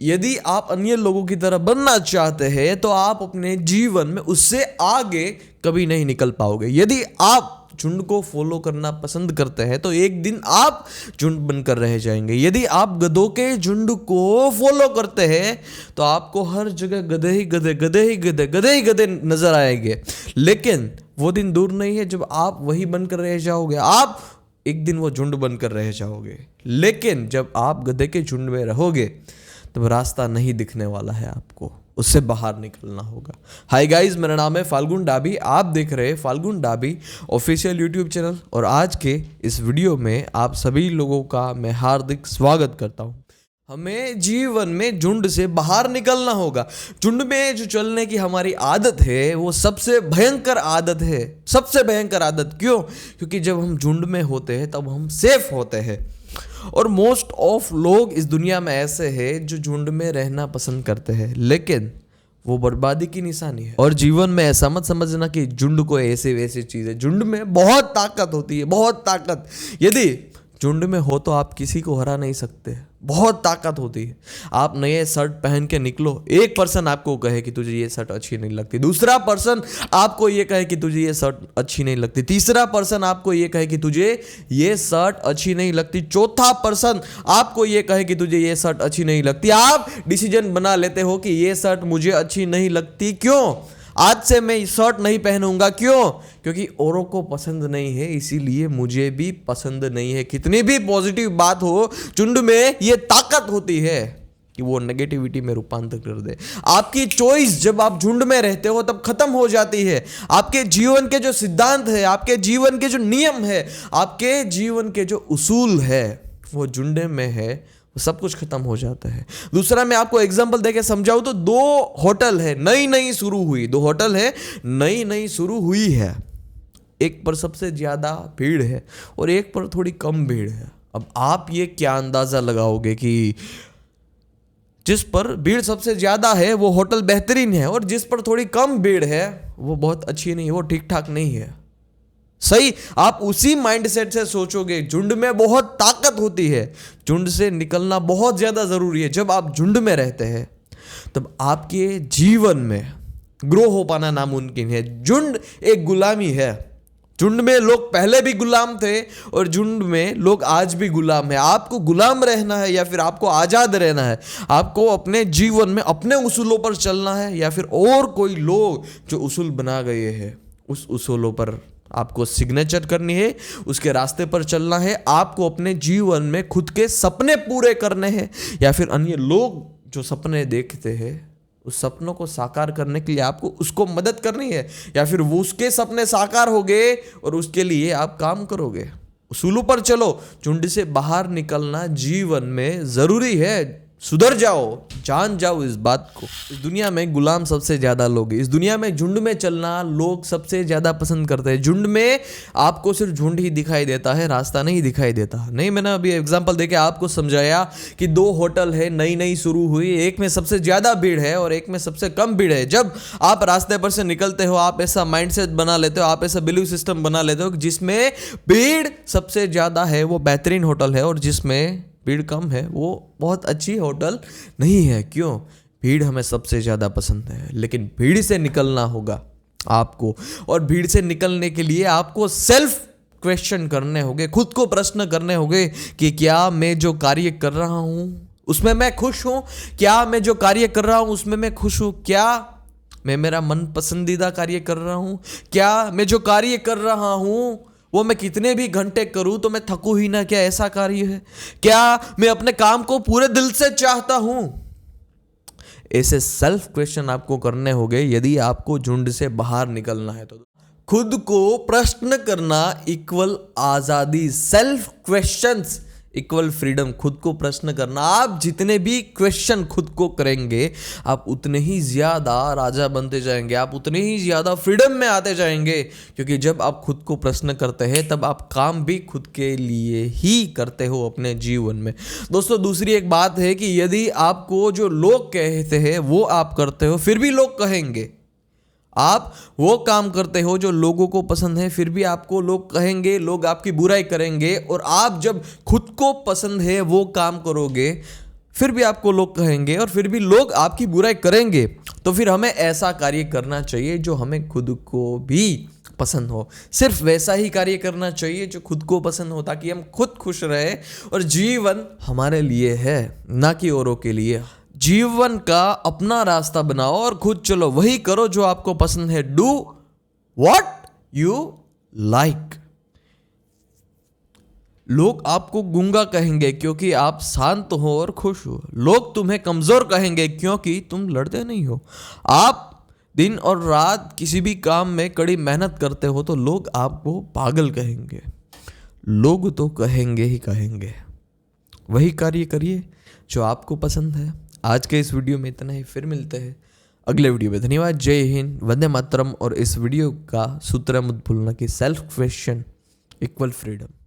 यदि आप अन्य लोगों की तरह बनना चाहते हैं तो आप अपने जीवन में उससे आगे कभी नहीं निकल पाओगे। यदि आप झुंड को फॉलो करना पसंद करते हैं तो एक दिन आप झुंड बनकर रह जाएंगे। यदि आप गधों के झुंड को फॉलो करते हैं तो आपको हर जगह गधे ही गधे, गधे ही गधे, गधे ही गधे नजर आएंगे। लेकिन वो दिन दूर नहीं है जब आप वही बनकर रह जाओगे। आप एक दिन वो झुंड बनकर रह जाओगे। लेकिन जब आप गधे के झुंड में रहोगे तब रास्ता नहीं दिखने वाला है, आपको उससे बाहर निकलना होगा। हाय गाइस, मेरा नाम है फाल्गुन डाबी। आप देख रहे हैं फाल्गुन डाबी ऑफिशियल यूट्यूब चैनल और आज के इस वीडियो में आप सभी लोगों का मैं हार्दिक स्वागत करता हूं। हमें जीवन में झुंड से बाहर निकलना होगा। झुंड में जो चलने की हमारी आदत है वो सबसे भयंकर आदत है। सबसे भयंकर आदत क्यों? क्योंकि जब हम झुंड में होते हैं तब हम सेफ होते हैं और मोस्ट ऑफ लोग इस दुनिया में ऐसे हैं जो झुंड में रहना पसंद करते हैं, लेकिन वो बर्बादी की निशानी है। और जीवन में ऐसा मत समझना कि झुंड को ऐसे वैसी चीज है। झुंड में बहुत ताकत होती है, बहुत ताकत। यदि झुंड में हो तो आप किसी को हरा नहीं सकते। बहुत ताकत होती है। आप नए शर्ट पहन के निकलो, एक पर्सन आपको कहे कि तुझे ये शर्ट अच्छी नहीं लगती, दूसरा पर्सन आपको ये कहे कि तुझे ये शर्ट अच्छी नहीं लगती, तीसरा पर्सन आपको ये कहे कि तुझे ये शर्ट अच्छी नहीं लगती, चौथा पर्सन आपको ये कहे कि तुझे ये शर्ट अच्छी नहीं लगती। आप डिसीजन बना लेते हो कि ये शर्ट मुझे अच्छी नहीं लगती। क्यों? आज से मैं शर्ट नहीं पहनूंगा। क्यों? क्योंकि औरों को पसंद नहीं है, इसीलिए मुझे भी पसंद नहीं है। कितनी भी पॉजिटिव बात हो, झुंड में ये ताकत होती है कि वो नेगेटिविटी में रूपांतर कर दे। आपकी चॉइस जब आप झुंड में रहते हो तब खत्म हो जाती है। आपके जीवन के जो सिद्धांत है, आपके जीवन के जो नियम है, आपके जीवन के जो उसूल है वो झुंड में है, सब कुछ खत्म हो जाता है। दूसरा मैं आपको एग्जांपल देके समझाऊं तो दो होटल है, नई नई शुरू हुई, दो होटल है नई नई शुरू हुई है। एक पर सबसे ज्यादा भीड़ है और एक पर थोड़ी कम भीड़ है। अब आप ये क्या अंदाजा लगाओगे कि जिस पर भीड़ सबसे ज्यादा है वो होटल बेहतरीन है और जिस पर थोड़ी कम भीड़ है वो बहुत अच्छी नहीं है, वो ठीक ठाक नहीं है। सही, आप उसी माइंडसेट से सोचोगे। झुंड में बहुत ताकत होती है, झुंड से निकलना बहुत ज्यादा जरूरी है। जब आप झुंड में रहते हैं तब आपके जीवन में ग्रो हो पाना नामुमकिन है। झुंड एक गुलामी है। झुंड में लोग पहले भी गुलाम थे और झुंड में लोग आज भी गुलाम है। आपको गुलाम रहना है या फिर आपको आजाद रहना है? आपको अपने जीवन में अपने उसूलों पर चलना है या फिर और कोई लोग जो उसूल बना गए हैं उस उसूलों पर आपको सिग्नेचर करनी है, उसके रास्ते पर चलना है? आपको अपने जीवन में खुद के सपने पूरे करने हैं या फिर अन्य लोग जो सपने देखते हैं उस सपनों को साकार करने के लिए आपको उसको मदद करनी है या फिर वो उसके सपने साकार हो गए और उसके लिए आप काम करोगे? उसूलों पर चलो। झुंड से बाहर निकलना जीवन में जरूरी है। सुधर जाओ, जान जाओ इस बात को। इस दुनिया में गुलाम सबसे ज्यादा लोग हैं। इस दुनिया में झुंड में चलना लोग सबसे ज्यादा पसंद करते हैं। झुंड में आपको सिर्फ झुंड ही दिखाई देता है, रास्ता नहीं दिखाई देता। नहीं, मैंने अभी एग्जांपल देके आपको समझाया कि दो होटल है, नई नई शुरू हुई, एक में सबसे ज्यादा भीड़ है और एक में सबसे कम भीड़ है। जब आप रास्ते पर से निकलते हो आप ऐसा माइंडसेट बना लेते हो, आप ऐसा बिलीव सिस्टम बना लेते हो जिसमें भीड़ सबसे ज्यादा है वो बेहतरीन होटल है और जिसमें भीड़ कम है वो बहुत अच्छी होटल नहीं है। क्यों? भीड़ हमें सबसे ज़्यादा पसंद है, लेकिन भीड़ से निकलना होगा आपको। और भीड़ से निकलने के लिए आपको सेल्फ क्वेश्चन करने होंगे, खुद को प्रश्न करने होंगे कि क्या मैं जो कार्य कर रहा हूँ उसमें मैं खुश हूँ? क्या मैं जो कार्य कर रहा हूँ उसमें मैं खुश हूँ? क्या मैं मेरा मन पसंदीदा कार्य कर रहा हूँ? क्या मैं जो कार्य कर रहा हूँ वो मैं कितने भी घंटे करूं तो मैं थकूं ही ना? क्या ऐसा कार्य है? क्या मैं अपने काम को पूरे दिल से चाहता हूं? ऐसे सेल्फ क्वेश्चन आपको करने होंगे यदि आपको झुंड से बाहर निकलना है तो। खुद को प्रश्न करना इक्वल आजादी, सेल्फ क्वेश्चंस इक्वल फ्रीडम। खुद को प्रश्न करना, आप जितने भी क्वेश्चन खुद को करेंगे आप उतने ही ज़्यादा राजा बनते जाएंगे, आप उतने ही ज़्यादा फ्रीडम में आते जाएंगे। क्योंकि जब आप खुद को प्रश्न करते हैं तब आप काम भी खुद के लिए ही करते हो अपने जीवन में। दोस्तों, दूसरी एक बात है कि यदि आपको जो लोग कहते हैं वो आप करते हो, फिर भी लोग कहेंगे। आप वो काम करते हो जो लोगों को पसंद है, फिर भी आपको लोग कहेंगे, लोग आपकी बुराई करेंगे। और आप जब खुद को पसंद है वो काम करोगे फिर भी आपको लोग कहेंगे और फिर भी लोग आपकी बुराई करेंगे, तो फिर हमें ऐसा कार्य करना चाहिए जो हमें खुद को भी पसंद हो। सिर्फ वैसा ही कार्य करना चाहिए जो खुद को पसंद हो, ताकि हम खुद खुश रहे और जीवन हमारे लिए है, ना कि औरों के लिए। जीवन का अपना रास्ता बनाओ और खुद चलो, वही करो जो आपको पसंद है। Do what you like. लोग आपको गूंगा कहेंगे क्योंकि आप शांत हो और खुश हो। लोग तुम्हें कमजोर कहेंगे क्योंकि तुम लड़ते नहीं हो। आप दिन और रात किसी भी काम में कड़ी मेहनत करते हो तो लोग आपको पागल कहेंगे। लोग तो कहेंगे ही कहेंगे। वही कार्य करिए जो आपको पसंद है। आज के इस वीडियो में इतना ही, फिर मिलते हैं अगले वीडियो में। धन्यवाद। जय हिंद, वंदे मातरम। और इस वीडियो का सूत्र मत भूलना कि सेल्फ क्वेश्चन इक्वल फ्रीडम।